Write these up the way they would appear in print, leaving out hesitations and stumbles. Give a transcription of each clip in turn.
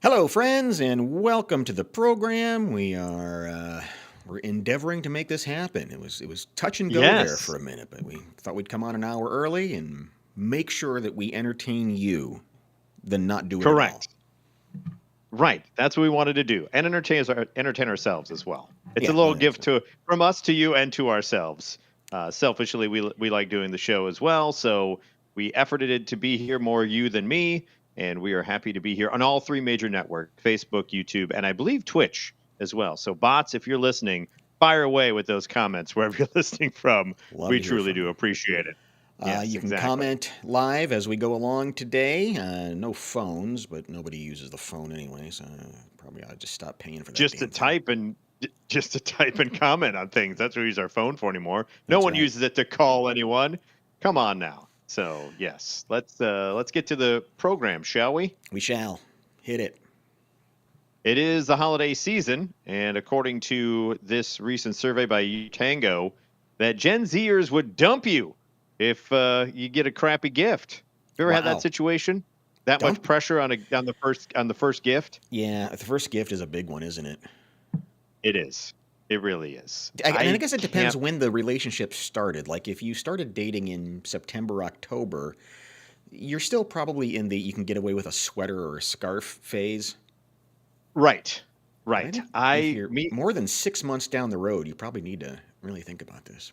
Hello, friends, and welcome to the program. We're endeavoring to make this happen. It was touch and go there Yes, for a minute, but we thought we'd come on an hour early and make sure that we entertain you, then not do it at all. correct. Right. That's what we wanted to do, and entertain ourselves as well. It's a Yeah, little gift excellent. to from us to you and to ourselves. Selfishly, we like doing the show as well, so we efforted it to be here more you than me, and we are happy to be here on all three major networks: Facebook, YouTube, and I believe Twitch as well. So, bots, if you're listening, fire away with those comments wherever you're listening from. Love We to hear truly from do you. appreciate it. Yes, You can exactly. comment live as we go along today. No phones, but nobody uses the phone anyway, so probably I'll just stop paying for that just to damn thing. type and just to type and comment on things. That's what we use our phone for anymore. No That's one right. uses it to call anyone. Come on now. So yes, let's get to the program, shall we? We shall hit it. It is the holiday season, and according to this recent survey by Tango, that Gen Zers would dump you if you get a crappy gift. Have you ever had that Wow. situation? That much Dump. pressure on the first gift? Yeah, the first gift is a big one, isn't it? It is. It really is. And I I guess it depends can't. when the relationship started. Like if you started dating in September, October, you're still probably in the you can get away with a sweater or a scarf phase. Right. But I Right. think if I you're me more than 6 months down the road, you probably need to really think about this.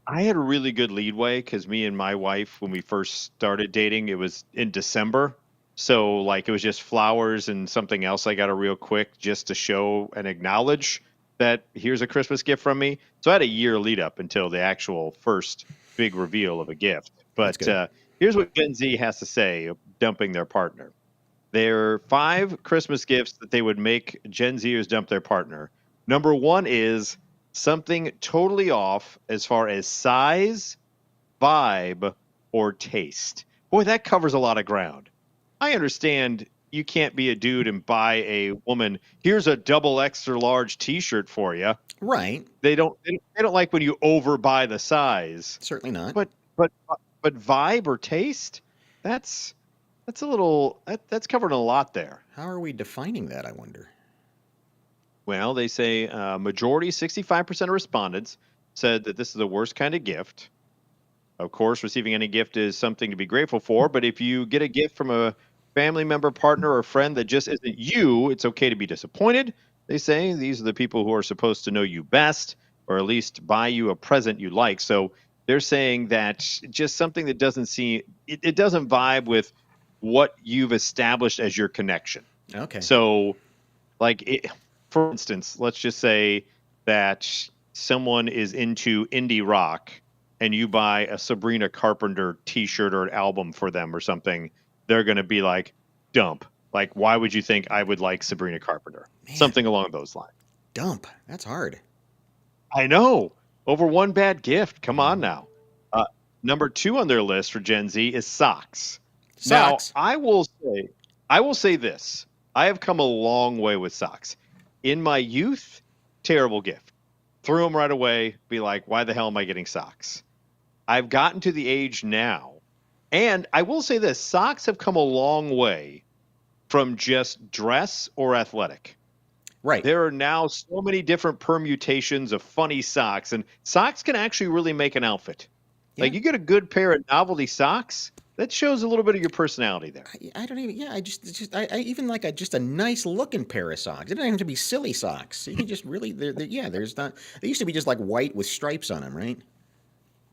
I had a really good leadway because me and my wife, when we first started dating, it was in December. So like it was just flowers and something else I got a real quick just to show and acknowledge that here's a Christmas gift from me. So I had a year lead up until the actual first big reveal of a gift. That's But good. here's what Gen Z has to say of dumping their partner. There are five Christmas gifts that they would make Gen Zers dump their partner. Number one is something totally off as far as size, vibe, or taste. Boy, that covers a lot of ground. I understand you can't be a dude and buy a woman, here's a double extra large t-shirt for you. Right. They don't like when you overbuy the size. Certainly not. But but but vibe or taste, that's that's a little that's covering a lot there. How are we defining that, I wonder? Well, they say majority, 65% of respondents said that this is the worst kind of gift. Of course, receiving any gift is something to be grateful for, but if you get a gift from a family member, partner, or friend that just isn't you, it's okay to be disappointed. They say these are the people who are supposed to know you best, or at least buy you a present you like. So they're saying that just something that it doesn't vibe with what you've established as your connection. Okay. So like for instance, let's just say that someone is into indie rock and you buy a Sabrina Carpenter t-shirt or an album for them or something, they're going to be like, dump. Like, why would you think I would like Sabrina Carpenter? Man, Something along those lines. dump. That's hard. I know. Over one bad gift. Come on now. Uh, Number two on their list for Gen Z is socks. Now, Socks. I will say this. I have come a long way with socks. In my youth, terrible gift. Threw them right away. Be like, why the hell am I getting socks? I've gotten to the age now, and I will say this: socks have come a long way from just dress or athletic. Right. There are now so many different permutations of funny socks, and socks can actually really make an outfit. Yeah. Like you get a good pair of novelty socks, that shows a little bit of your personality there. I don't even. Yeah, I even like just a nice looking pair of socks. It doesn't have to be silly socks. You can just really, yeah. There's not. They used to be just like white with stripes on them, right?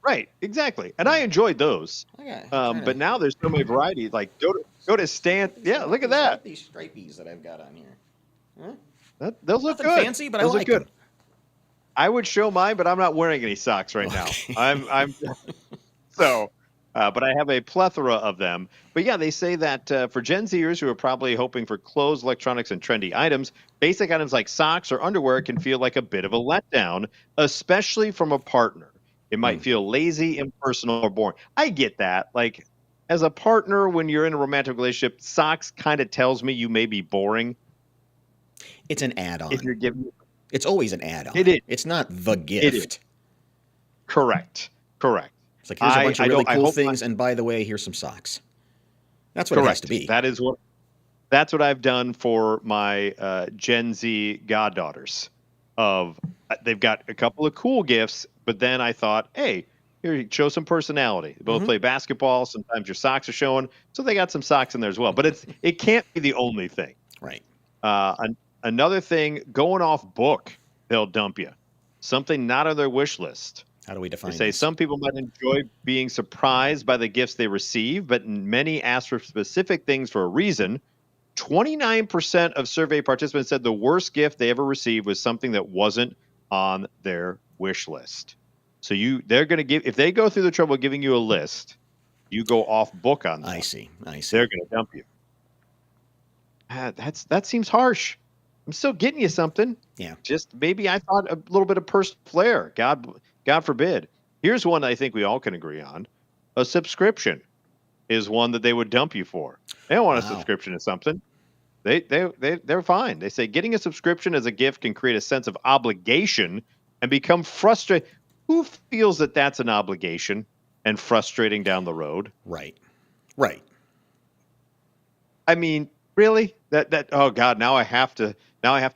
Right, exactly. And I Yeah. enjoyed those. I'm trying But to. now there's so many varieties. Like go to Stan. Yeah, I look like at these. I like that. these stripies that I've got on here. Huh? Those look Nothing good. fancy, but I Those look like good. them. I would show mine, but I'm not wearing any socks right now. Okay. I'm so, but I have a plethora of them. But yeah, they say that for Gen Zers who are probably hoping for clothes, electronics, and trendy items, basic items like socks or underwear can feel like a bit of a letdown, especially from a partner. It might Hmm. feel lazy, impersonal, or boring. I get that. Like, as a partner, when you're in a romantic relationship, socks kind of tells me you may be boring It's an if add-on. you're giving. It's always an It add-on. is. It's not the It is. gift. Correct. Correct. It's like here's a bunch of I really don't. I cool hope. things, and by the way, here's some socks. That's what it has to Correct. be. That is what. That's what I've done for my Gen Z goddaughters. They've got a couple of cool gifts, but then I thought, hey, here, show some personality. They both Hmm. play basketball. Sometimes your socks are showing, so they got some socks in there as well. But it can't be the only thing. Right. Another thing, going off book, they'll dump you. Something not on their wish list. How do we They define say this? some people might enjoy being surprised by the gifts they receive, but many ask for specific things for a reason. 29% of survey participants said the worst gift they ever received was something that wasn't on their wish list. So they're going to give, if they go through the trouble of giving you a list, you go off book on I them, see. I see. they're going to dump you. That seems harsh. I'm still getting you something. Yeah. Just maybe I thought a little bit of personal flair. God forbid. Here's one I think we all can agree on. A subscription is one that they would dump you for. They don't want a Wow. subscription to something. They're fine. They say getting a subscription as a gift can create a sense of obligation and become frustrated. Who feels that that's an obligation and frustrating down the road? Right. Right. I mean, really? That oh God, now I have to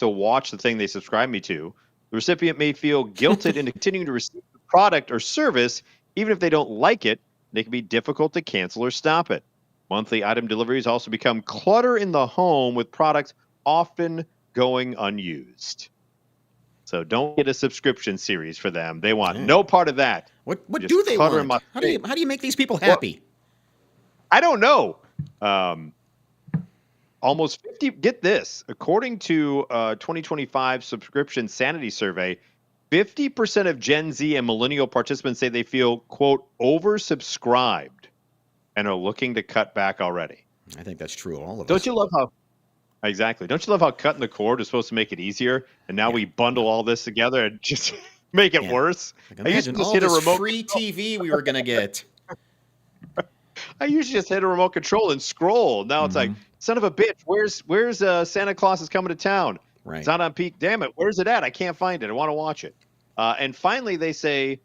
watch the thing they subscribe me to. The recipient may feel guilted into continuing to receive the product or service, even if they don't like it. They can be difficult to cancel or stop it. Monthly item deliveries also become clutter in the home with products often going unused. So don't get a subscription series for them. They want Yeah. no part of that. What Just do they clutter in my want? How face. do you make these people Well, happy? I don't know. Almost 50, get this, according to 2025 subscription sanity survey, 50% of Gen Z and millennial participants say they feel, quote, oversubscribed and are looking to cut back already. I think that's true of all of Don't us. you love how, exactly, don't you love how cutting the cord is supposed to make it easier? And now Yeah. we bundle all this together and just make it Yeah. worse? Like I used to imagine just all hit a this remote free TV we were gonna get. I usually just hit a remote control and scroll. Now it's like, Hmm. son of a bitch, where's Santa Claus is coming to town? It's Right. not on peak. Damn it, where's it at? I can't find it. I want to watch it. And finally, they say,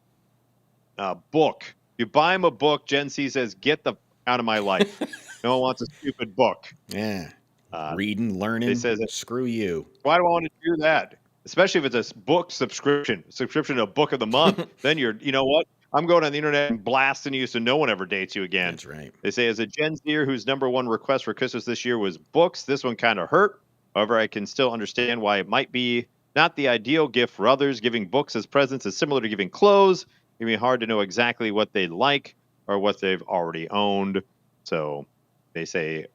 book. You buy them a book. Gen Z says, get the out of my life. No one wants a stupid book. Yeah. Uh, Reading, they learning. says, Screw you. why do I want to do that? Especially if it's a book subscription to a book of the month. Then you know what? I'm going on the internet and blasting you so no one ever dates you again. That's right. They say, as a Gen Zer whose number one request for Christmas this year was books, this one kind of hurt. However, I can still understand why it might be not the ideal gift for others. Giving books as presents is similar to giving clothes. It can be hard to know exactly what they like or what they've already owned. So they say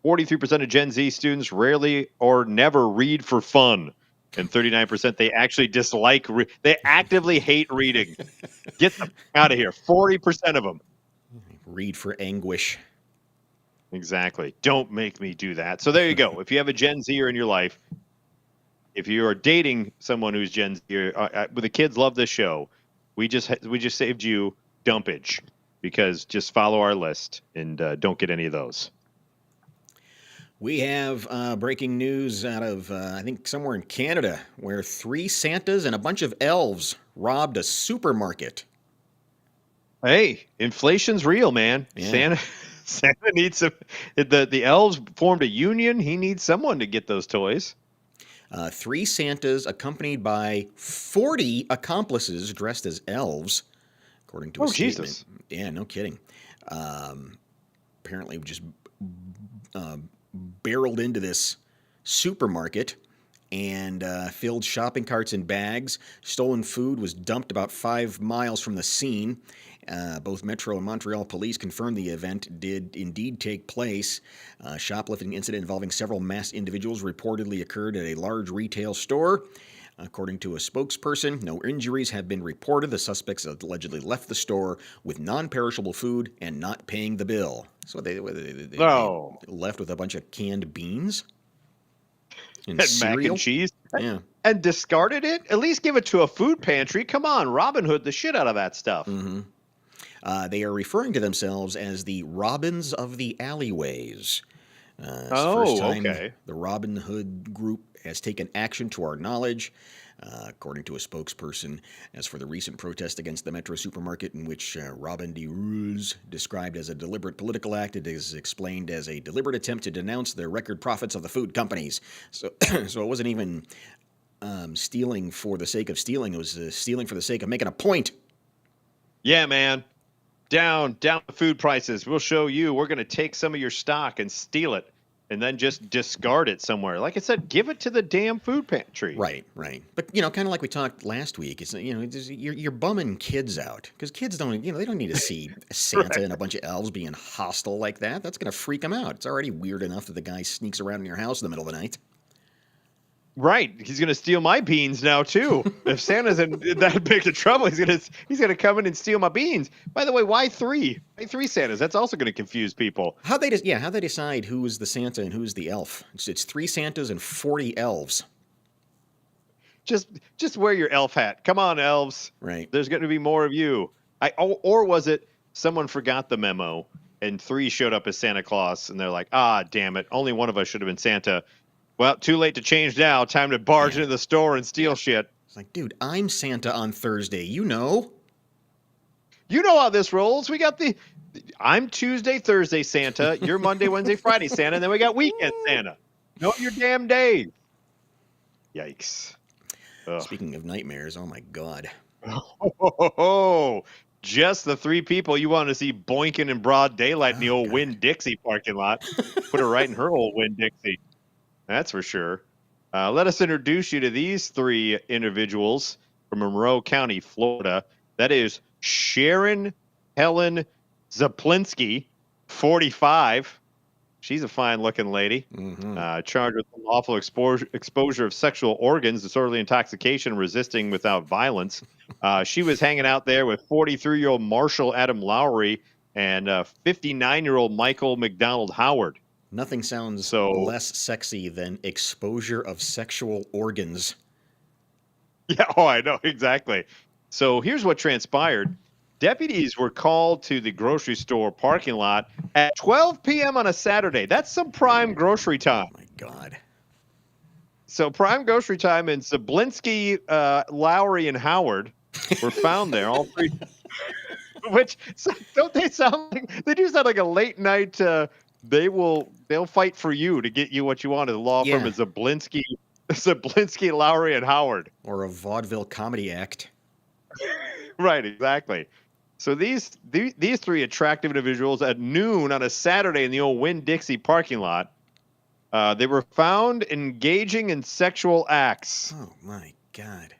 43% of Gen Z students rarely or never read for fun. And 39% they actually dislike, they actively hate reading. Get them out of here. 40% of them. Read for anguish. Exactly. Don't make me do that. So there you go. If you have a Gen Zer in your life, if you are dating someone who's Gen Z, the kids love this show. We just saved you dumpage because just follow our list and don't get any of those. We have breaking news out of, I think, somewhere in Canada where 3 Santas and a bunch of elves robbed a supermarket. Hey, inflation's real, man. Yeah. Santa needs some. The elves formed a union. He needs someone to get those toys. 3 Santas accompanied by 40 accomplices dressed as elves, according to a statement. Jesus. Yeah, no kidding. Apparently, just barreled into this supermarket and filled shopping carts and bags. Stolen food was dumped about 5 miles from the scene. Both Metro and Montreal police confirmed the event did indeed take place. Shoplifting incident involving several masked individuals reportedly occurred at a large retail store. According to a spokesperson, no injuries have been reported. The suspects allegedly left the store with non-perishable food and not paying the bill. So they left with a bunch of canned beans and cereal. Mac and cheese. Yeah. And discarded it? At least give it to a food pantry. Come on, Robin Hood the shit out of that stuff. Mm-hmm. They are referring to themselves as the Robins of the Alleyways. It's the first time okay. the Robin Hood group has taken action to our knowledge. according to a spokesperson. As for the recent protest against the Metro supermarket, in which Robin DeRuz described as a deliberate political act, it is explained as a deliberate attempt to denounce the record profits of the food companies. So, so it wasn't even stealing for the sake of stealing. It was stealing for the sake of making a point. Yeah, man. Down the food prices. We'll show you. We're going to take some of your stock and steal it and then just discard it somewhere. Like I said, give it to the damn food pantry. Right. But, kind of like we talked last week, it's, you're bumming kids out because kids don't, they don't need to see Santa Right. and a bunch of elves being hostile like that. That's going to freak them out. It's already weird enough that the guy sneaks around in your house in the middle of the night. Right. He's going to steal my beans now too. If Santa's in that big of trouble, he's going to come in and steal my beans. By the way, why 3? Why 3 Santas? That's also going to confuse people. How they decide who is the Santa and who's the elf? It's 3 Santas and 40 elves. Just wear your elf hat. Come on, elves. Right. There's going to be more of you. Or was it someone forgot the memo and 3 showed up as Santa Claus and they're like, damn it, only one of us should have been Santa. Well, too late to change now. Time to barge into the store and steal shit. It's like, dude, I'm Santa on Thursday. You know how this rolls. We got I'm Tuesday, Thursday Santa. You're Monday, Wednesday, Friday Santa. And then we got weekend Santa. Know your damn days. Yikes. Ugh. Speaking of nightmares, oh my God. Just the 3 people you want to see boinking in broad daylight in the old Winn-Dixie parking lot. Put her right in her old Winn-Dixie. That's for sure. Let us introduce you to these 3 individuals from Monroe County, Florida. That is Sharon Helen Zaplinski, 45. She's a fine-looking lady. Mm-hmm. Charged with unlawful exposure of sexual organs, disorderly intoxication, resisting without violence. She was hanging out there with 43-year-old Marshall Adam Lowry and 59-year-old Michael McDonald Howard. Nothing sounds less sexy than exposure of sexual organs. Yeah, I know, exactly. So here's what transpired. Deputies were called to the grocery store parking lot at 12 p.m. on a Saturday. That's some prime grocery time. Oh, my God. So prime grocery time, and Zablinski, Lowry, and Howard were found there, all 3. Which, don't they sound like, they do sound like a late night, they'll fight for you to get you what you want. The law firm is Zablinski, Lowry, and Howard. Or a vaudeville comedy act. Right, exactly. So these 3 attractive individuals at noon on a Saturday in the old Winn-Dixie parking lot, they were found engaging in sexual acts. Oh, my God.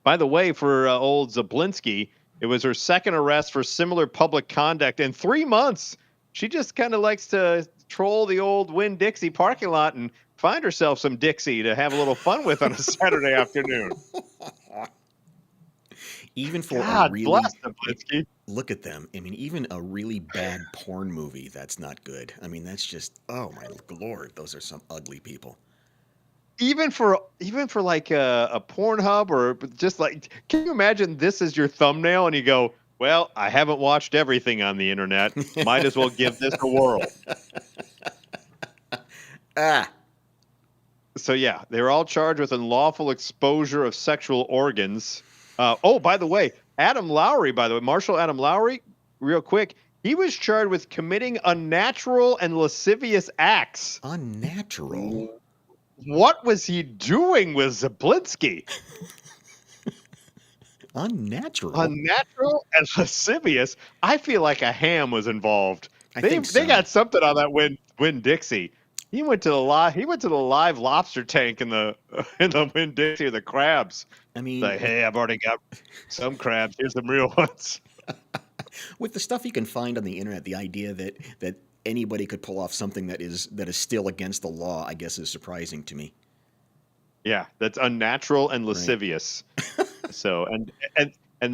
By the way, for old Zablinski, it was her second arrest for similar public conduct in 3 months. She just kind of likes to troll the old Winn-Dixie parking lot and find herself some Dixie to have a little fun with on a Saturday afternoon. Even for God a really bless Zablinski. Look at them. I mean, even a really bad porn movie, that's not good. I mean, that's just, oh my Lord, those are some ugly people. Even for like a Pornhub or just like, can you imagine this as your thumbnail and you go, well, I haven't watched everything on the internet. Might as well give this a whirl. So yeah, they were all charged with unlawful exposure of sexual organs. By the way, Marshall Adam Lowry, real quick, he was charged with committing unnatural and lascivious acts. Unnatural? What was he doing with Zablinski? Unnatural and lascivious. I feel like a ham was involved. They got something on that Winn-Dixie. He went to the live lobster tank in the Winn-Dixie with the crabs. I mean, like, hey, I've already got some crabs. Here's some real ones. With the stuff you can find on the internet, the idea that anybody could pull off something that is still against the law, I guess, is surprising to me. Yeah, that's unnatural and lascivious. Right. So, and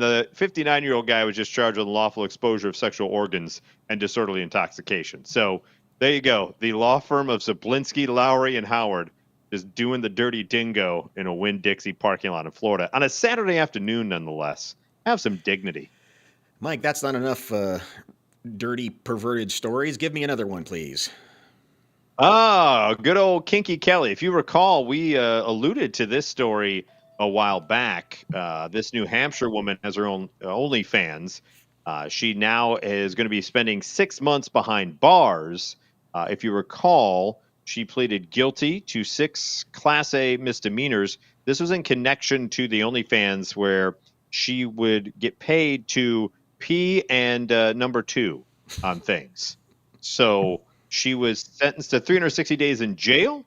the 59-year-old guy was just charged with unlawful exposure of sexual organs and disorderly intoxication. So there you go. The law firm of Zablinski, Lowry, and Howard is doing the dirty dingo in a Winn-Dixie parking lot in Florida on a Saturday afternoon, nonetheless. Have some dignity. Mike, that's not enough dirty, perverted stories. Give me another one, please. Ah, good old Kinky Kelly. If you recall, we alluded to this story a while back. This New Hampshire woman has her own OnlyFans. She now is going to be spending 6 months behind bars. If you recall, she pleaded guilty to 6 Class A misdemeanors. This was in connection to the OnlyFans where she would get paid to pee and number 2 on things. So she was sentenced to 360 days in jail,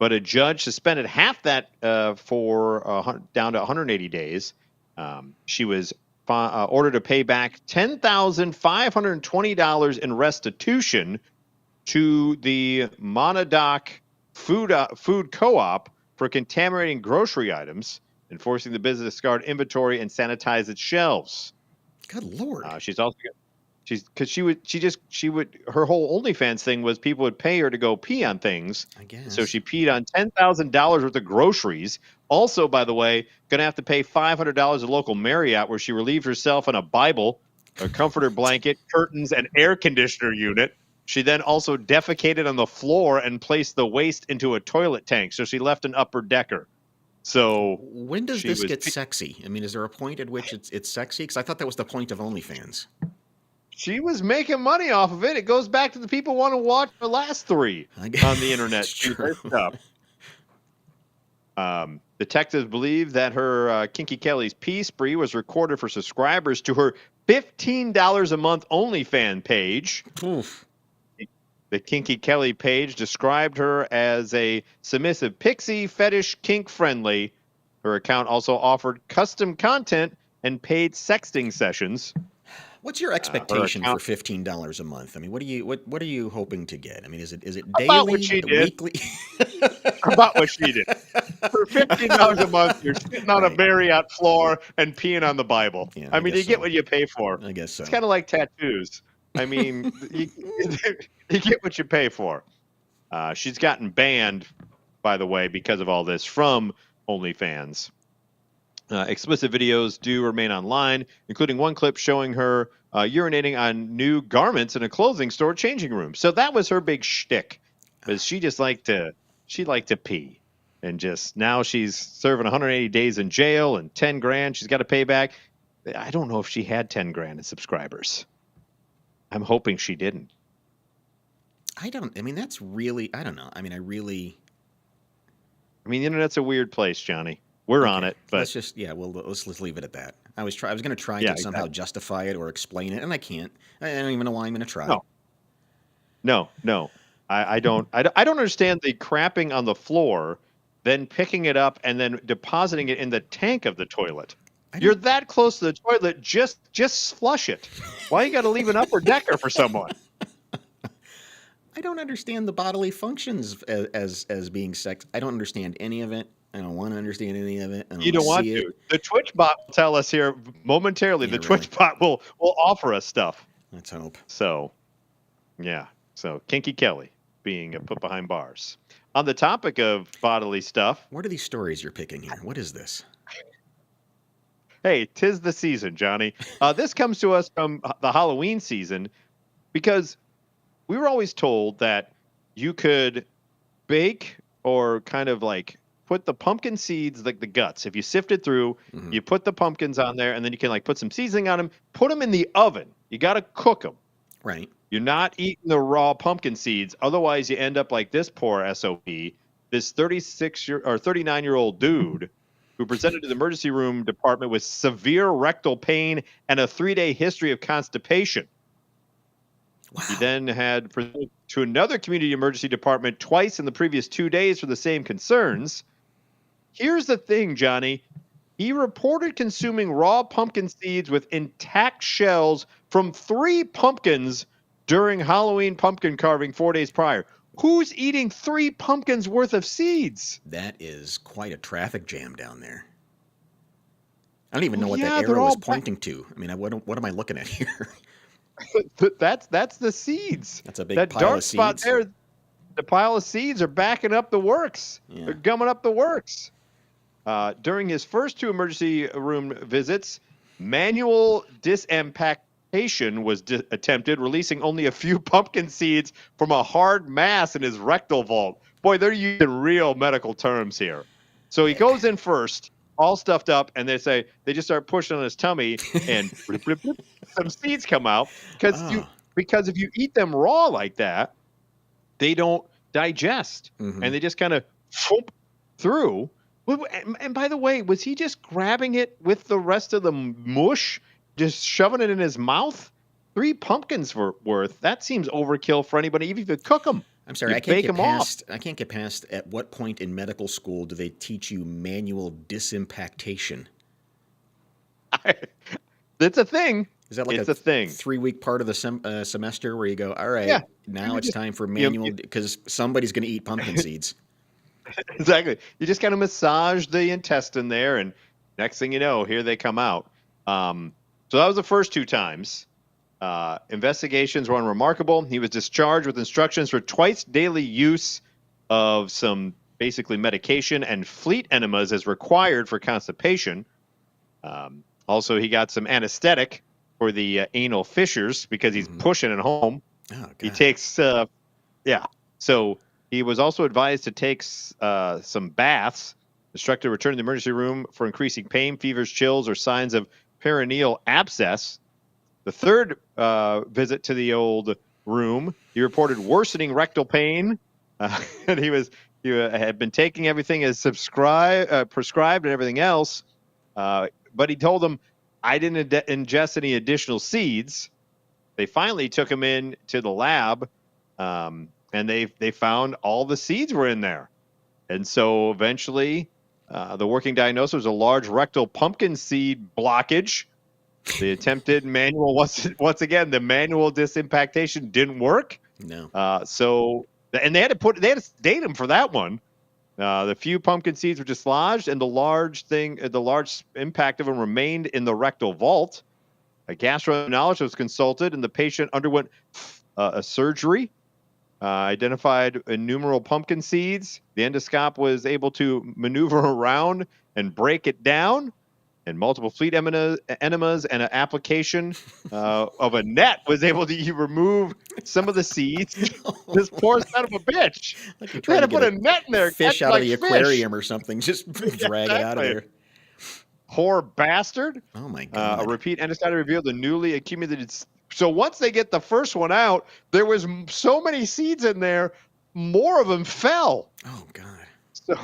but a judge suspended half that down to 180 days. She was ordered to pay back $10,520 in restitution to the Monadnock Food Co-op for contaminating grocery items and forcing the business to discard inventory and sanitize its shelves. Good Lord. She's also her whole OnlyFans thing was people would pay her to go pee on things. I guess. So she peed on $10,000 worth of groceries. Also, by the way, going to have to pay $500 at local Marriott where she relieved herself in a Bible, a comforter blanket, curtains, and air conditioner unit. She then also defecated on the floor and placed the waste into a toilet tank. So she left an upper decker. So when does this get sexy? I mean, is there a point at which it's sexy? Because I thought that was the point of OnlyFans. She was making money off of it. It goes back to the people want to watch the last 3 on the internet. Stuff. Detectives believe that her Kinky Kelly's pee spree was recorded for subscribers to her $15 a month OnlyFans page. Oof. The Kinky Kelly page described her as a submissive pixie, fetish, kink friendly. Her account also offered custom content and paid sexting sessions. What's your expectation for $15 a month? I mean, what are you hoping to get? I mean, is it daily, about what she did. Weekly? About what she did. For $15 a month, you're sitting on a Marriott floor and peeing on the Bible. Yeah, I mean, you get what you pay for. I guess so. It's kind of like tattoos. I mean, you get what you pay for. She's gotten banned, by the way, because of all this from OnlyFans. Explicit videos do remain online, including one clip showing her urinating on new garments in a clothing store changing room. So that was her big shtick, because she liked to pee, and just now she's serving 180 days in jail and 10 grand she's got to pay back. I don't know if she had 10 grand in subscribers. I'm hoping she didn't. I mean, that's really, I don't know. I mean, the internet's a weird place, Johnny. We're on it, but let's leave it at that. I was going to try to somehow justify it or explain it, and I can't. I don't even know why I'm going to try. No. I don't understand the crapping on the floor, then picking it up and then depositing it in the tank of the toilet. You're that close to the toilet, just flush it. Why you got to leave an upper decker for someone? I don't understand the bodily functions as being sex. I don't understand any of it. I don't want to understand any of it. You don't want to. The Twitch bot will tell us here momentarily. Yeah, the Twitch bot will offer us stuff. Let's hope. So, yeah. So Kinky Kelly being put behind bars. On the topic of bodily stuff. What are these stories you're picking here? What is this? Hey, 'tis the season, Johnny. This comes to us from the Halloween season because we were always told that you could bake or kind of like put the pumpkin seeds, like the guts. If you sift it through, you put the pumpkins on there, and then you can like put some seasoning on them, put them in the oven. You got to cook them. Right. You're not eating the raw pumpkin seeds. Otherwise, you end up like this poor SOB, this 39-year-old dude who presented to the emergency room department with severe rectal pain and a 3-day history of constipation. Wow. He then had presented to another community emergency department twice in the previous 2 days for the same concerns. Here's the thing, Johnny. He reported consuming raw pumpkin seeds with intact shells from 3 pumpkins during Halloween pumpkin carving 4 days prior. Who's eating 3 pumpkins worth of seeds? That is quite a traffic jam down there. I don't even know what that arrow is pointing to. I mean, what am I looking at here? That's the seeds. That's a big that pile dark of seeds. spot there. The pile of seeds are backing up the works. Yeah. They're gumming up the works. During his first 2 emergency room visits, manual decapitation was attempted, releasing only a few pumpkin seeds from a hard mass in his rectal vault. Boy, they're using real medical terms here. So he goes in first, all stuffed up, and they just start pushing on his tummy, and blip, blip, blip, some seeds come out Oh. because if you eat them raw like that, they don't digest, Mm-hmm. and they just kind of through. And by the way, was he just grabbing it with the rest of the mush, just shoving it in his mouth? 3 pumpkins worth. That seems overkill for anybody. Even if you cook them, I'm sorry, you I can't bake get them off. past. I can't get past. At what point in medical school do they teach you manual disimpactation? It's a thing. Is that like a It's a thing. 3-week part of the semester where you go, all Yeah. right, now You it's just time for you, manual because somebody's going to eat pumpkin seeds? exactly. You just kind of massage the intestine there, and next thing you know, here they come out. So that was the first 2 times. Investigations were unremarkable. He was discharged with instructions for twice daily use of some basically medication and fleet enemas as required for constipation. Also, he got some anesthetic for the anal fissures because he's pushing it home. Oh He God. takes, yeah. So he was also advised to take some baths, instructed to return to the emergency room for increasing pain, fevers, chills, or signs of perineal abscess. The third visit to the old room, he reported worsening rectal pain, and he had been taking everything as prescribed and everything else. But he told them, "I didn't ingest any additional seeds." They finally took him in to the lab, and they found all the seeds were in there. And so eventually, the working diagnosis was a large rectal pumpkin seed blockage. The attempted manual once again, the manual disimpactation didn't work. No. And they had to sedate him for that one. The few pumpkin seeds were dislodged, and the large impact of them remained in the rectal vault. A gastroenterologist was consulted, and the patient underwent a surgery. Identified innumerable pumpkin seeds. The endoscope was able to maneuver around and break it down. And multiple fleet enemas and an application of a net was able to remove some of the seeds. This poor son of a bitch. Like you're They trying had to to get put a a net in there, catch fish out of like the fish. aquarium or something. Just Yeah, drag it out of exactly. there. Poor bastard. Oh my A God. repeat endoscopy revealed the newly accumulated. So once they get the first one out, there was so many seeds in there, more of them fell. Oh God. So,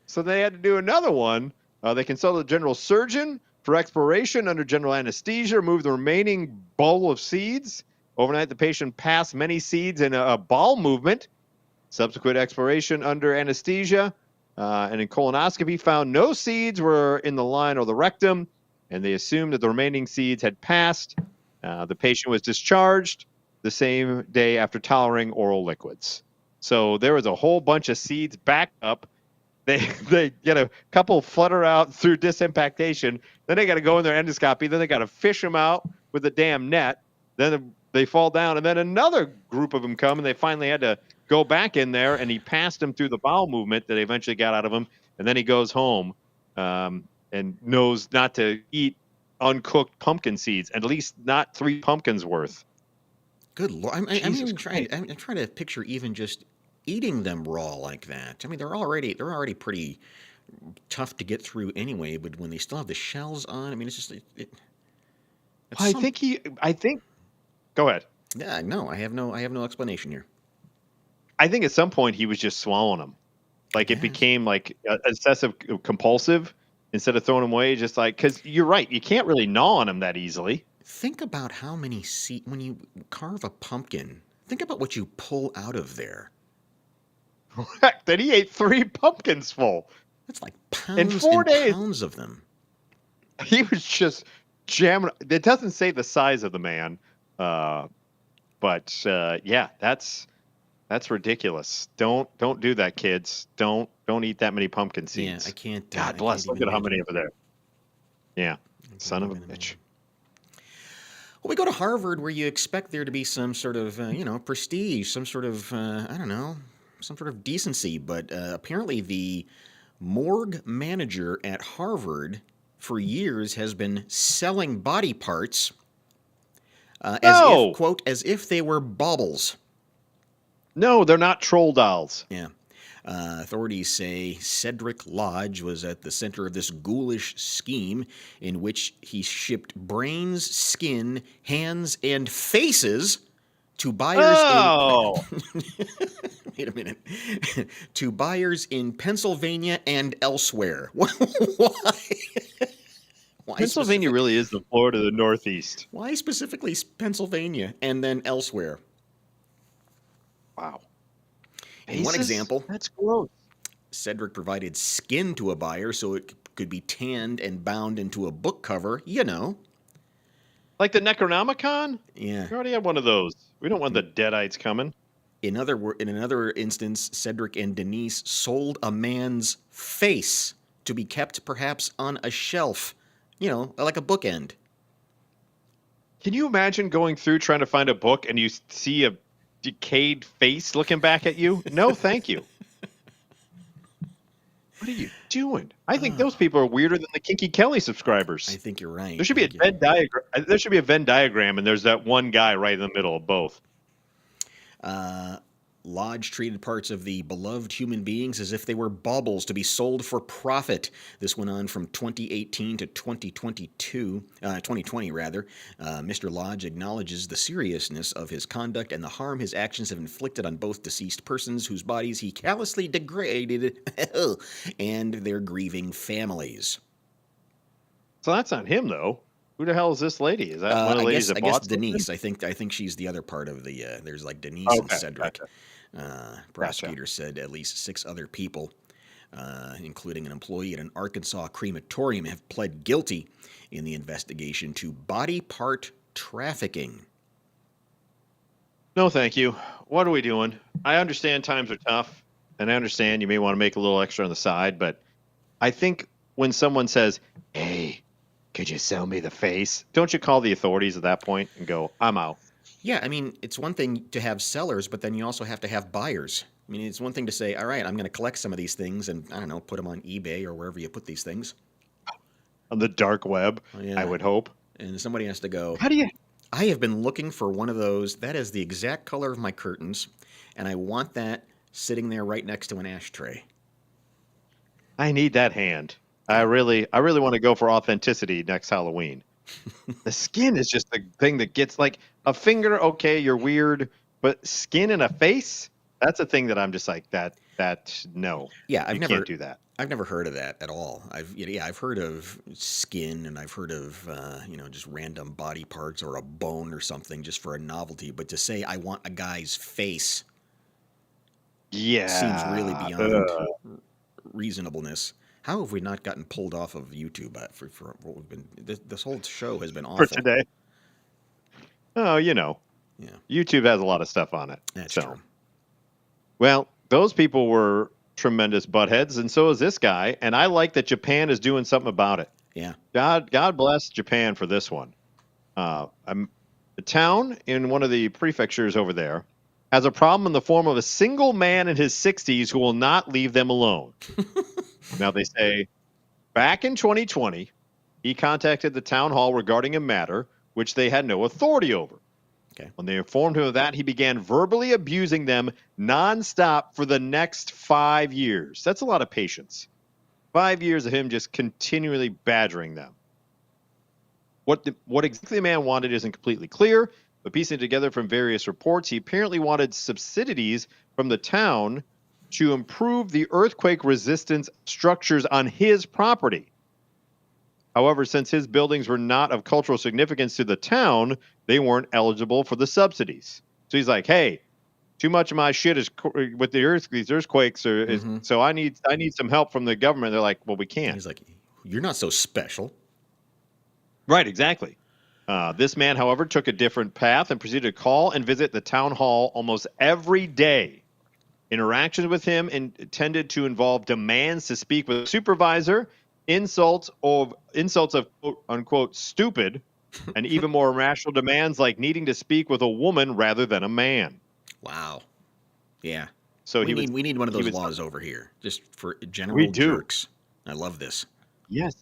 so they had to do another one. They consulted the general surgeon for exploration under general anesthesia, remove the remaining bowl of seeds. Overnight, the patient passed many seeds in a bowel movement. Subsequent exploration under anesthesia and in colonoscopy found no seeds were in the line or the rectum, and they assumed that the remaining seeds had passed. The patient was discharged the same day after tolerating oral liquids. So there was a whole bunch of seeds backed up. They get a couple flutter out through disimpactation. Then they got to go in their endoscopy. Then they got to fish them out with a damn net. Then they fall down, and then another group of them come, and they finally had to go back in there, and he passed them through the bowel movement that eventually got out of him, and then he goes home and knows not to eat uncooked pumpkin seeds, at least not 3 pumpkins worth. Good Lord. I'm Jesus even trying. Christ. I'm trying to picture even just eating them raw like that. I mean, they're already pretty tough to get through anyway. But when they still have the shells on, I mean, it's just it's I some. think. Go ahead. Yeah, no, I have no explanation here. I think at some point he was just swallowing them. Like it Yes. became like obsessive compulsive instead of throwing them away. Just like, because you're right, you can't really gnaw on them that easily. Think about how many when you carve a pumpkin. Think about what you pull out of there. Then he ate 3 pumpkins full That's like in pounds 4 and days. pounds of them. He was just jamming. It doesn't say the size of the man, but yeah, that's ridiculous. Don't do that, kids. Don't eat that many pumpkin Yeah, seeds. I can't. God I bless. can't Look even at how imagine. many over there. Yeah, I can't son of a even bitch. imagine. Well, we go to Harvard where you expect there to be some sort of, prestige, some sort of, I don't know, some sort of decency. But apparently the morgue manager at Harvard for years has been selling body parts As if, No, quote, as if they were baubles. no, they're not troll dolls. Yeah. Authorities say Cedric Lodge was at the center of this ghoulish scheme in which he shipped brains, skin, hands, and faces to buyers in. Oh, Wait a minute. To buyers in Pennsylvania and elsewhere. Why? Why Pennsylvania specific? really is the Florida of the Northeast. Why specifically Pennsylvania and then elsewhere? Wow. In one Faces? example, That's gross. Cedric provided skin to a buyer so it could be tanned and bound into a book cover. You know. Like the Necronomicon? Yeah. We already have one of those. We don't want the Deadites coming. In another instance, Cedric and Denise sold a man's face to be kept perhaps on a shelf. You know, like a bookend. Can you imagine going through trying to find a book and you see a decayed face looking back at you? No, thank you. What are you doing? I think those people are weirder than the Kinky Kelly I subscribers. think you're right. There should be a Venn diagram. There should be a Venn diagram, and there's that one guy right in the middle of both. Lodge treated parts of the beloved human beings as if they were baubles to be sold for profit. This went on from 2018 to 2020 rather. Mr. Lodge acknowledges the seriousness of his conduct and the harm his actions have inflicted on both deceased persons whose bodies he callously degraded and their grieving families. So that's on him, though. Who the hell is this lady? Is that one of the ladies that I guess bought something? Denise. I think she's the other part of the. There's like Denise and Okay, Cedric. gotcha. Prosecutors said at least 6 other people, including an employee at an Arkansas crematorium, have pled guilty in the investigation to body part trafficking. No, thank you. What are we doing? I understand times are tough, and I understand you may want to make a little extra on the side, but I think when someone says, "Hey, could you sell me the face?" Don't you call the authorities at that point and go, "I'm out." Yeah, I mean, it's one thing to have sellers, but then you also have to have buyers. I mean, it's one thing to say, all right, I'm going to collect some of these things and, I don't know, put them on eBay or wherever you put these things. On the dark web, Yeah. I would hope. And somebody has to go, How do you? I have been looking for one of those. That is the exact color of my curtains, and I want that sitting there right next to an ashtray. I need that hand. I really want to go for authenticity next Halloween. The skin is just the thing that gets like a finger. Okay, you're weird, but skin and a face. That's a thing that I'm just like that. No, Yeah, you can't do that. I've never heard of that at all. I've heard of skin and I've heard of just random body parts or a bone or something just for a novelty. But to say I want a guy's face Yeah, seems really beyond reasonableness. How have we not gotten pulled off of YouTube for what we've been? This whole show has been for awful. today. Oh, Yeah, YouTube has a lot of stuff on it. that's So, true. well, those people were tremendous buttheads, and so is this guy. And I like that Japan is doing something about it. Yeah. God bless Japan for this one. A town in one of the prefectures over there has a problem in the form of a single man in his 60s who will not leave them alone. Now, they say back in 2020, he contacted the town hall regarding a matter which they had no authority over. Okay. When they informed him of that, he began verbally abusing them nonstop for the next 5 years. That's a lot of patience. 5 years of him just continually badgering them. What exactly the man wanted isn't completely clear, but piecing together from various reports, he apparently wanted subsidies from the town to improve the earthquake resistance structures on his property. However, since his buildings were not of cultural significance to the town, they weren't eligible for the subsidies. So he's like, "Hey, too much of my shit is with these earthquakes, so I need some help from the government." They're like, "Well, we can't." He's like, you're not so special. Right, exactly. This man, however, took a different path and proceeded to call and visit the town hall almost every day. Interactions with him tended to involve demands to speak with a supervisor, insults of quote unquote stupid, and even more irrational demands like needing to speak with a woman rather than a man. Wow. Yeah. So we need one of he those was- laws over here, just for general do. jerks. I love this. Yes.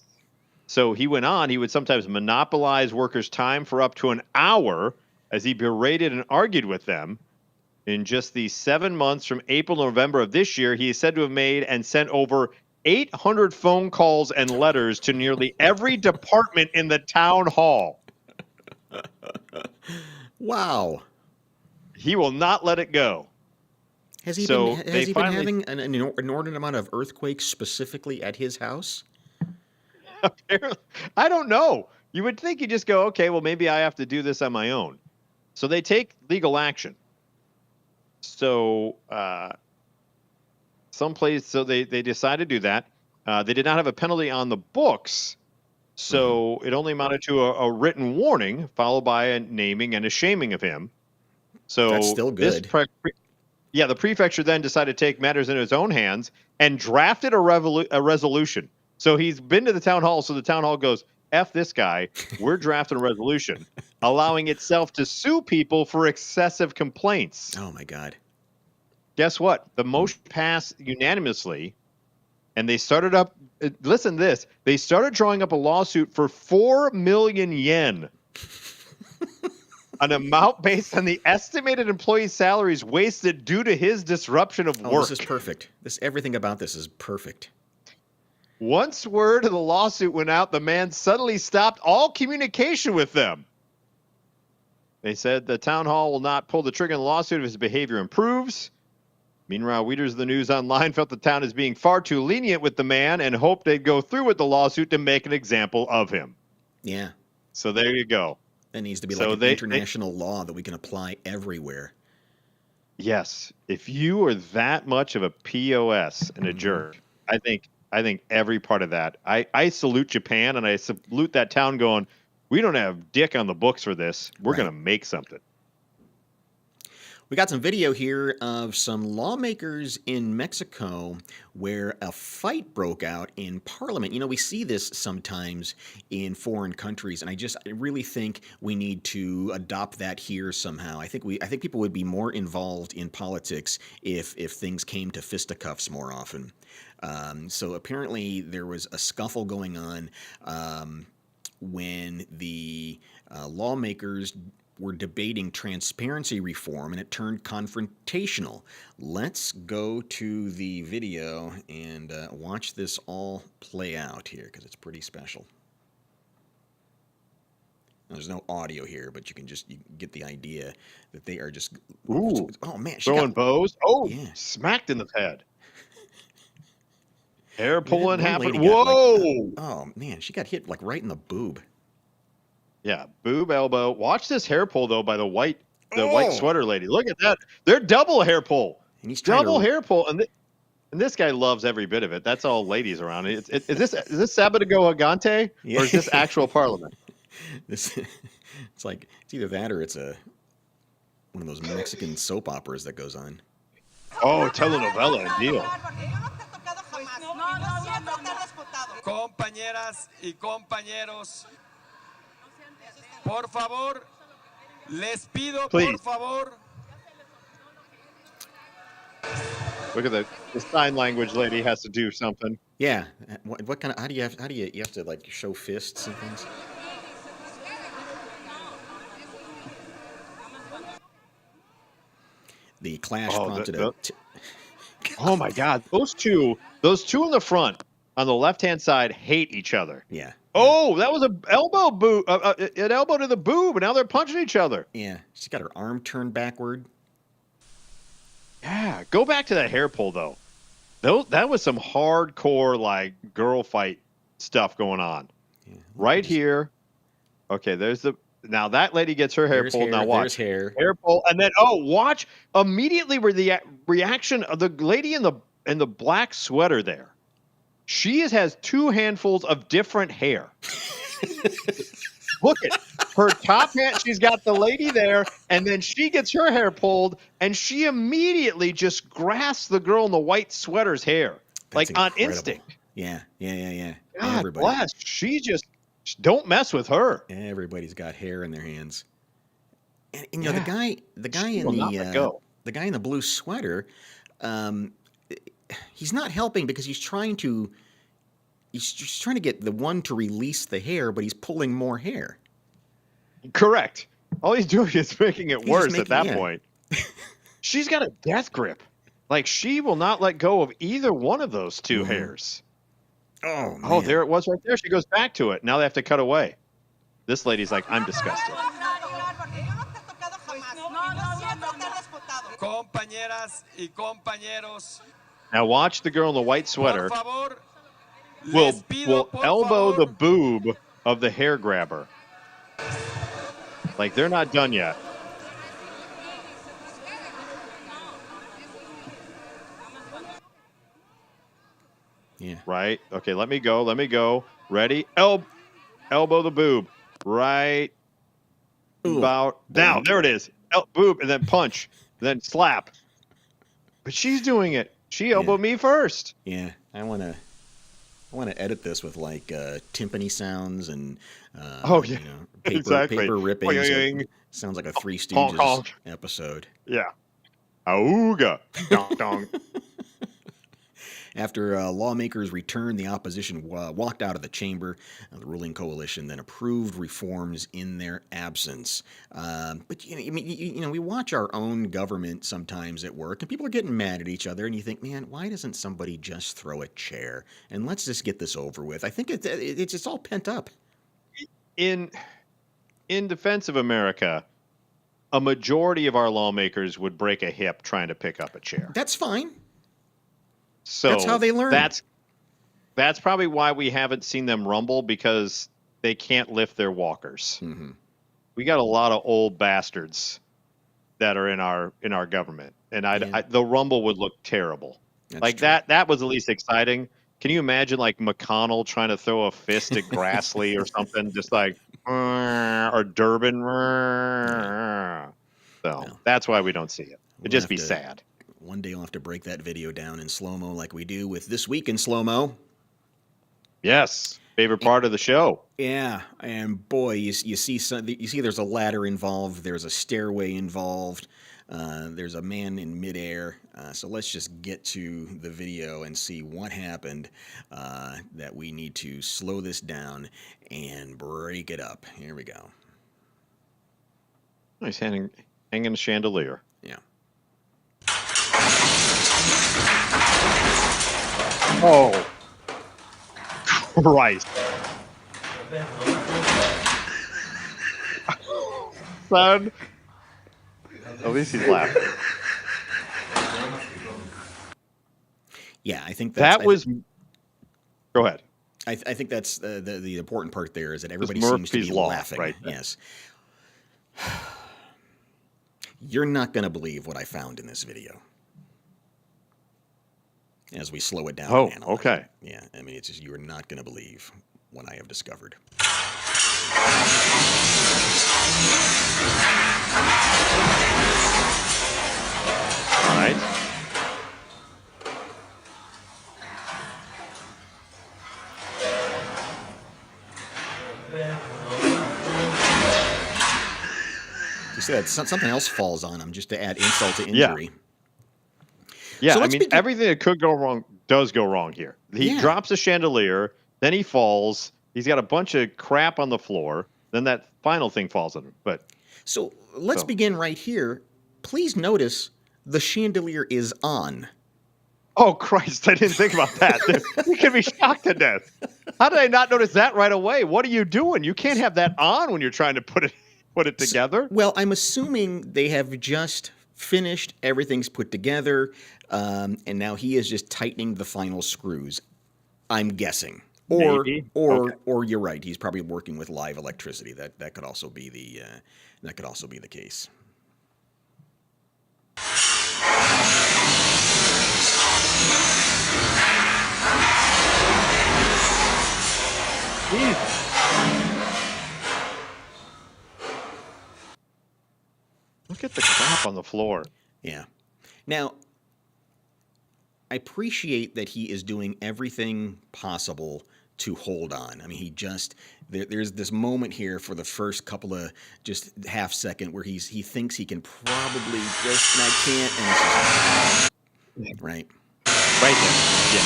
So he went on. He would sometimes monopolize workers' time for up to an hour as he berated and argued with them. In just the 7 months from April to November of this year, he is said to have made and sent over 800 phone calls and letters to nearly every department in the town hall. Wow. He will not let it go. Has he So been they finally having an inordinate amount of earthquakes specifically at his house? apparently, I don't know. You would think you just go, okay, well, maybe I have to do this on my own. So they take legal action. So they decided to do that. They did not have a penalty on the books, so it only amounted to a written warning followed by a naming and a shaming of him. So That's still good. The prefecture then decided to take matters into its own hands and drafted a resolution. So he's been to the town hall. So the town hall goes, F this guy. We're drafting a resolution allowing itself to sue people for excessive complaints. Oh, my God. Guess what? The motion passed unanimously, and they started up. Listen to this. They started drawing up a lawsuit for 4 million yen, an amount based on the estimated employee salaries wasted due to his disruption of work. This is perfect. Everything about this is perfect. Once word of the lawsuit went out, the man suddenly stopped all communication with them. They said the town hall will not pull the trigger on the lawsuit if his behavior improves. Meanwhile, readers of the news online felt the town is being far too lenient with the man and hoped they'd go through with the lawsuit to make an example of him. Yeah. So there you go. That needs to be like an international law that we can apply everywhere. Yes. If you are that much of a POS and a jerk, I think every part of that. I salute Japan and I salute that town going, we don't have dick on the books for this. We're going to make something. We got some video here of some lawmakers in Mexico where a fight broke out in Parliament. You know, we see this sometimes in foreign countries, and I really think we need to adopt that here somehow. I think people would be more involved in politics if things came to fisticuffs more often. So apparently there was a scuffle going on when the lawmakers were debating transparency reform, and it turned confrontational. Let's go to the video and watch this all play out here, because it's pretty special. Now, there's no audio here, but you get the idea that they are just... Ooh. Oh, man. Throwing bows? Oh, yeah. Smacked in the head. Hair pulling happened. Whoa! Oh, man. She got hit right in the boob. Yeah, boob, elbow. Watch this hair pull though by the white sweater lady. Look at that. They're double hair pull. And he's hair pull, and this guy loves every bit of it. That's all ladies around. Is this Sabadago Agante, or is this actual Parliament? It's either that or it's one of those Mexican soap operas that goes on. Oh, telenovela deal. Compañeras y compañeros, por favor, les pido, please. Por favor. Look at the sign language lady has to do something. Yeah. What kind of? How do you have to show fists and things? The clash prompted oh my God, those two in the front on the left-hand side hate each other. Yeah. Oh, that was an elbow an elbow to the boob, and now they're punching each other. Yeah, she's got her arm turned backward. Yeah, go back to that hair pull though. That was some hardcore girl fight stuff going on. Yeah, right here. Okay, now that lady gets her hair pulled. Now watch. Hair pull, and then watch immediately where the reaction of the lady in the black sweater there. She has 2 handfuls of different hair. Look at her top hand. She's got the lady there, and then she gets her hair pulled, and she immediately just grasps the girl in the white sweater's hair. That's on incredible. instinct. Yeah. God bless. She just don't mess with her. Everybody's got hair in their hands. And the guy in the blue sweater, he's not helping because he's trying to get the one to release the hair, but he's pulling more hair. Correct. All he's doing is making it worse at that yeah. point. She's got a death grip. Like, she will not let go of either one of those two hairs. Oh, man. Oh, there it was right there. She goes back to it. Now they have to cut away. This lady's like, I'm disgusted. Compañeras y compañeros, Now watch the girl in the white sweater por favor, will les pido, por elbow favor, the boob of the hair grabber. Like, they're not done yet. Yeah. Right? Okay, let me go. Let me go. Ready? Elbow the boob. Right Ooh. about now. There it is. Boob, and then punch, then slap. But she's doing it. She elbowed me first. Yeah. I want to edit this with like timpani sounds and Yeah. Exactly. paper ripping. Boing. Sounds like a Three Honk, Stooges honk. episode. Yeah. Auga. Dong, dong. After lawmakers returned, the opposition walked out of the chamber. The ruling coalition then approved reforms in their absence. But we watch our own government sometimes at work, and people are getting mad at each other, and you think, man, why doesn't somebody just throw a chair and let's just get this over with? I think it's all pent up. In defense of America, a majority of our lawmakers would break a hip trying to pick up a chair. That's fine. So that's how they learn. That's probably why we haven't seen them rumble, because they can't lift their walkers. Mm-hmm. We got a lot of old bastards that are in our government, and the rumble would look terrible. That's like true. that was at least exciting. Can you imagine like McConnell trying to throw a fist at Grassley or something, just like or Durbin? So that's why we don't see it. It'd just be sad. One day I'll have to break that video down in slow-mo like we do with This Week in Slow-Mo. Yes. Favorite part of the show. Yeah, and boy, you see there's a ladder involved, there's a stairway involved, there's a man in midair. So let's just get to the video and see what happened, that we need to slow this down and break it up. Here we go. He's hanging a chandelier. Yeah. Oh, Christ. Son. At least he's laughing. Yeah, I think that was... Go ahead. I think that's the important part there, is that everybody Murphy's seems to be Law, laughing. right? Yes. You're not going to believe what I found in this video as we slow it down. Oh, and analyze okay. it. Yeah, I mean, it's just, you are not going to believe what I have discovered. All right. You see that something else falls on him just to add insult to injury. Yeah, So I mean, everything that could go wrong does go wrong here. He drops a chandelier, then he falls. He's got a bunch of crap on the floor. Then that final thing falls on him. So let's begin right here. Please notice the chandelier is on. Oh, Christ, I didn't think about that. You can be shocked to death. How did I not notice that right away? What are you doing? You can't have that on when you're trying to put it together. Well, I'm assuming they have just finished. Everything's put together. And now he is just tightening the final screws. I'm guessing. Or you're right. He's probably working with live electricity. That could also be the case. Look at the crap on the floor. Yeah. Now, I appreciate that he is doing everything possible to hold on. I mean, there's this moment here for the first couple of just half second where he thinks he can probably just, and I can't, and it's just, right there. Yeah.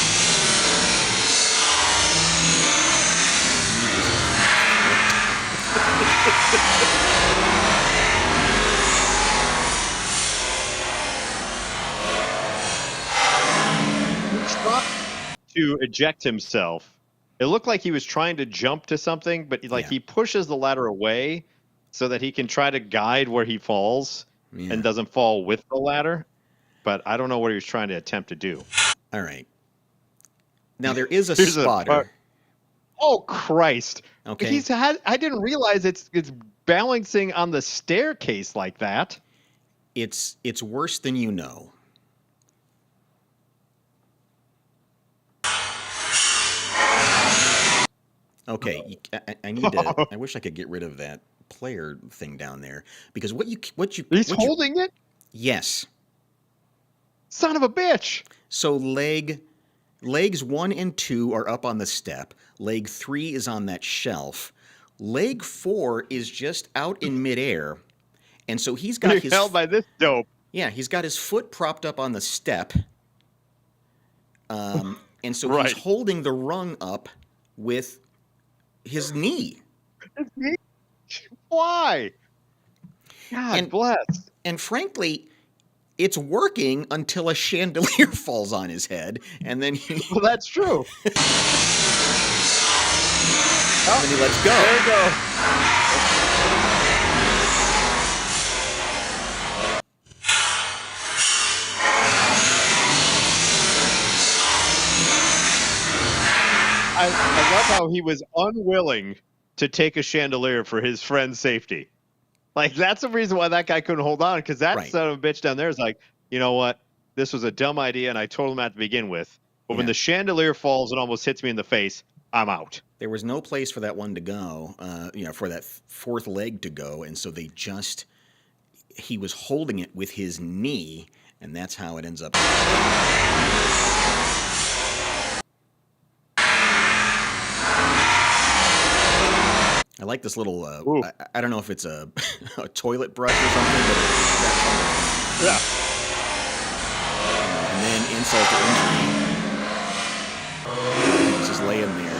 trying to eject himself. It looked like he was trying to jump to something, but he pushes the ladder away so that he can try to guide where he falls and doesn't fall with the ladder. But I don't know what he was trying to attempt to do. All right. Now there is a spotter. Oh Christ! Okay. I didn't realize it's balancing on the staircase like that. It's worse than you know. Okay, I need to. I wish I could get rid of that player thing down there because He's holding it. Yes. Son of a bitch. So legs 1 and 2 are up on the step. Leg 3 is on that shelf. Leg 4 is just out in midair, and so he's got his held by this dope. Yeah, he's got his foot propped up on the step, and so he's holding the rung up with his knee. Why? God bless. And frankly, it's working until a chandelier falls on his head, and then Well, that's true. and then he lets go. There you go. I love how he was unwilling to take a chandelier for his friend's safety. Like, that's the reason why that guy couldn't hold on, because that son of a bitch down there is like, you know what? This was a dumb idea, and I told him at to begin with. But when the chandelier falls and almost hits me in the face, I'm out. There was no place for that one to go, for that fourth leg to go, and so he was holding it with his knee, and that's how it ends up. I like this little, I don't know if it's a toilet brush or something, but and then insult to injury. He's just laying there.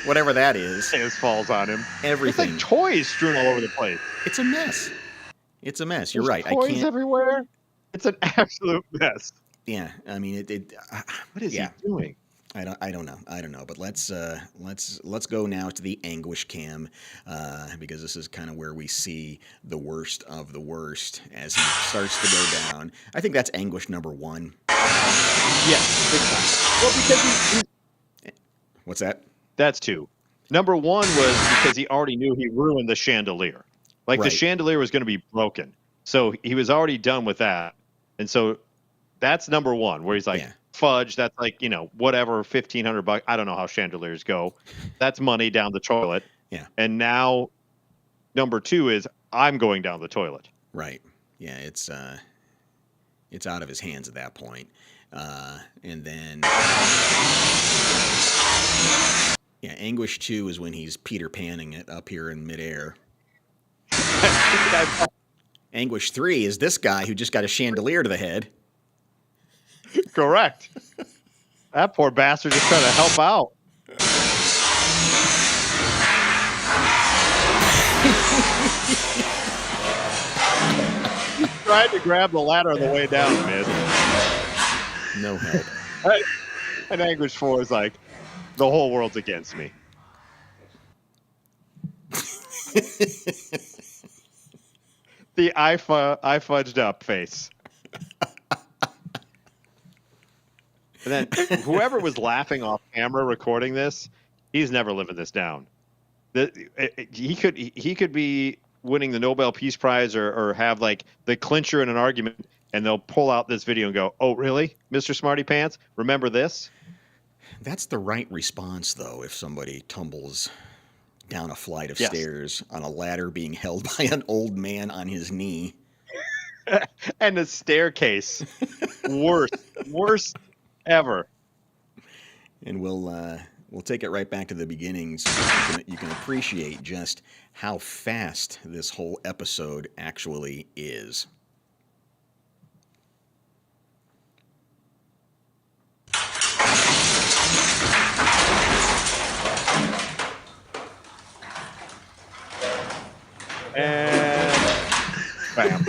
Whatever that is. Falls on him. Everything. It's like toys strewn all over the place. It's a mess. You're right. Toys everywhere. It's an absolute mess. Yeah, I mean what is he doing? I don't know. But let's go now to the anguish cam, because this is kind of where we see the worst of the worst as he starts to go down. I think that's anguish number 1. Yes, big time. Well, because what's that? That's 2. Number 1 was because he already knew he ruined the chandelier. Like the chandelier was going to be broken, so he was already done with that, and so that's number 1, where he's like. Fudge, that's like, whatever, $1,500. I don't know how chandeliers go. That's money down the toilet. Yeah. And now number 2 is I'm going down the toilet. Right. Yeah, it's out of his hands at that point. And then anguish 2 is when he's Peter Panning it up here in midair. Anguish 3 is this guy who just got a chandelier to the head. Correct. That poor bastard just trying to help out. He tried to grab the ladder on the way down, man. No help. And Anguish 4 is like, the whole world's against me. The I fudged up face. And then whoever was laughing off camera recording this, he's never living this down. He could be winning the Nobel Peace Prize or have like the clincher in an argument, and they'll pull out this video and go, "Oh, really, Mr. Smarty Pants? Remember this?" That's the right response, though, if somebody tumbles down a flight of stairs on a ladder being held by an old man on his knee. And the staircase. Worst ever. And we'll take it right back to the beginning so you can appreciate just how fast this whole episode actually is. And bam.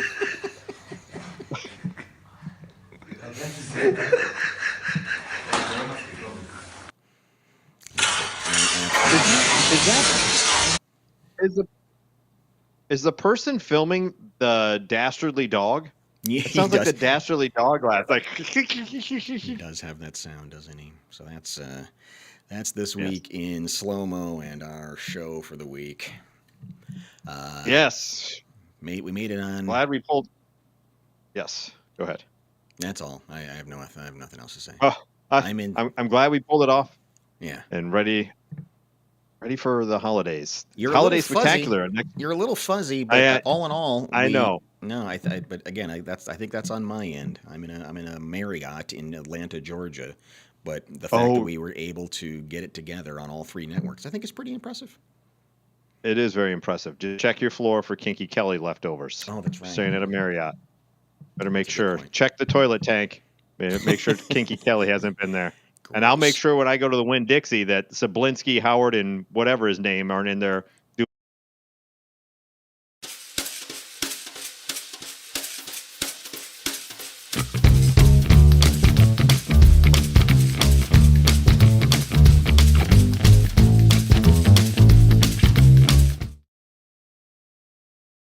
Is the person filming the dastardly dog? Yeah, It sounds like the dastardly dog laugh. Like he does have that sound, doesn't he? So that's this week in slow-mo and our show for the week. Yes. We made it on. Glad we pulled. Yes. Go ahead. That's all. I have nothing else to say. Oh, I'm glad we pulled it off. Yeah. And ready for the holidays. You're Holiday a little fuzzy. spectacular. You're a little fuzzy, but all in all, I know. No, but again, I think that's on my end. I'm in a Marriott in Atlanta, Georgia, but the fact that we were able to get it together on all three networks, I think is pretty impressive. It is very impressive. Just check your floor for Kinky Kelly leftovers. Oh, that's right. Staying at a Marriott. Better make sure. Check the toilet tank. Make sure Kinky Kelly hasn't been there. Gross. And I'll make sure when I go to the Winn-Dixie that Sablinski, Howard, and whatever his name aren't in there